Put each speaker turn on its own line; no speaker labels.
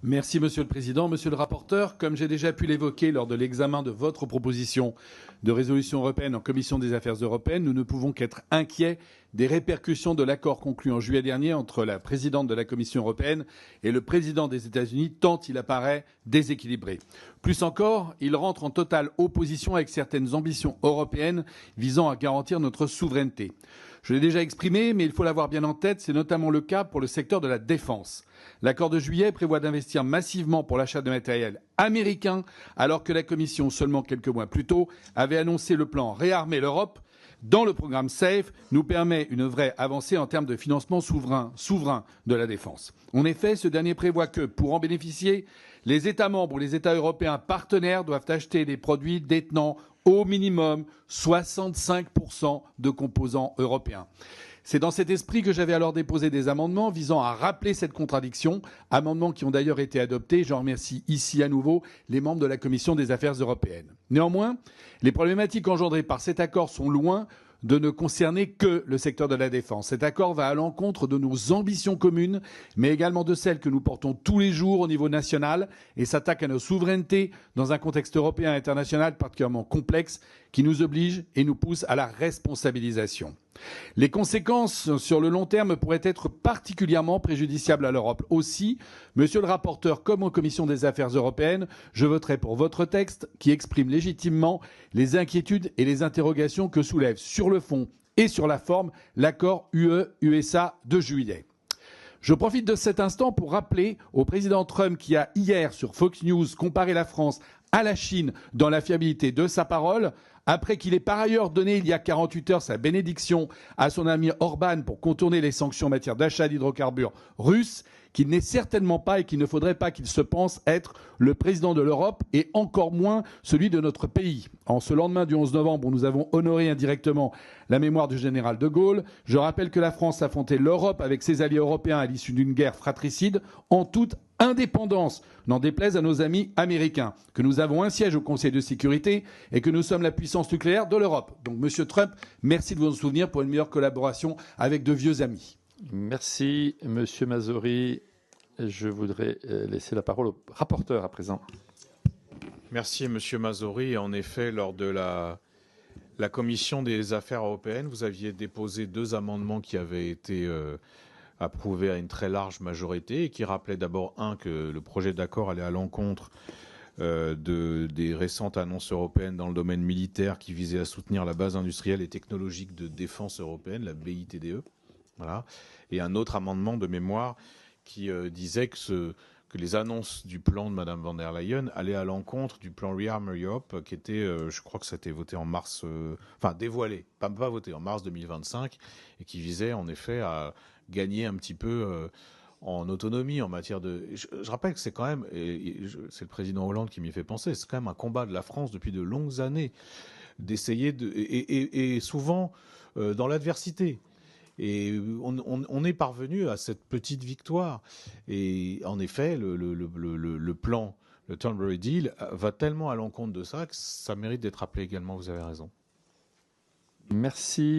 Merci Monsieur le Président. Monsieur le rapporteur, comme j'ai déjà pu l'évoquer lors de l'examen de votre proposition de résolution européenne en Commission des affaires européennes, nous ne pouvons qu'être inquiets des répercussions de l'accord conclu en juillet dernier entre la présidente de la Commission européenne et le président des États-Unis, tant il apparaît déséquilibré. Plus encore, il rentre en totale opposition avec certaines ambitions européennes visant à garantir notre souveraineté. Je l'ai déjà exprimé, mais il faut l'avoir bien en tête, c'est notamment le cas pour le secteur de la défense. L'accord de juillet prévoit d'investir massivement pour l'achat de matériel américain, alors que la Commission, seulement quelques mois plus tôt, avait annoncé le plan Réarmer l'Europe. Dans le programme SAFE, nous permet une vraie avancée en termes de financement souverain de la défense. En effet, ce dernier prévoit que, pour en bénéficier, les États membres ou les États européens partenaires doivent acheter des produits détenant au minimum 65% de composants européens. C'est dans cet esprit que j'avais alors déposé des amendements visant à rappeler cette contradiction, amendements qui ont d'ailleurs été adoptés. J'en remercie ici à nouveau les membres de la Commission des affaires européennes. Néanmoins, les problématiques engendrées par cet accord sont loin de ne concerner que le secteur de la défense. Cet accord va à l'encontre de nos ambitions communes, mais également de celles que nous portons tous les jours au niveau national et s'attaque à nos souverainetés dans un contexte européen et international particulièrement complexe qui nous oblige et nous pousse à la responsabilisation. Les conséquences sur le long terme pourraient être particulièrement préjudiciables à l'Europe. Aussi, monsieur le rapporteur, comme en commission des affaires européennes, je voterai pour votre texte qui exprime légitimement les inquiétudes et les interrogations que soulève sur le fond et sur la forme l'accord UE-USA de juillet. Je profite de cet instant pour rappeler au président Trump qui a hier sur Fox News comparé la France à la Chine dans la fiabilité de sa parole, après qu'il ait par ailleurs donné il y a 48 heures sa bénédiction à son ami Orban pour contourner les sanctions en matière d'achat d'hydrocarbures russes, qu'il n'est certainement pas et qu'il ne faudrait pas qu'il se pense être le président de l'Europe et encore moins celui de notre pays. En ce lendemain du 11 novembre où nous avons honoré indirectement la mémoire du général de Gaulle, je rappelle que la France affrontait l'Europe avec ses alliés européens à l'issue d'une guerre fratricide en toute indépendance, n'en déplaise à nos amis américains, que nous avons un siège au Conseil de sécurité et que nous sommes la puissance nucléaire de l'Europe. Donc, Monsieur Trump, merci de vous en souvenir pour une meilleure collaboration avec de vieux amis.
Merci, Monsieur Mazzori. Je voudrais laisser la parole au rapporteur à présent.
Merci, Monsieur Mazzori. En effet, lors de la Commission des affaires européennes, vous aviez déposé 2 amendements qui avaient été approuvé à une très large majorité et qui rappelait d'abord, que le projet d'accord allait à l'encontre des récentes annonces européennes dans le domaine militaire qui visaient à soutenir la base industrielle et technologique de défense européenne, la BITDE. Voilà. Et un autre amendement de mémoire qui disait que les annonces du plan de Mme von der Leyen allaient à l'encontre du plan Rearmer Europe qui était, je crois que ça a été voté en mars, dévoilé, pas voté, en mars 2025, et qui visait en effet à gagner un petit peu en autonomie en matière de... Je rappelle que c'est quand même, c'est le président Hollande qui m'y fait penser, c'est quand même un combat de la France depuis de longues années d'essayer et souvent dans l'adversité. Et on est parvenu à cette petite victoire. Et en effet, le plan, le Turnberry Deal, va tellement à l'encontre de ça que ça mérite d'être appelé également. Vous avez raison.
Merci.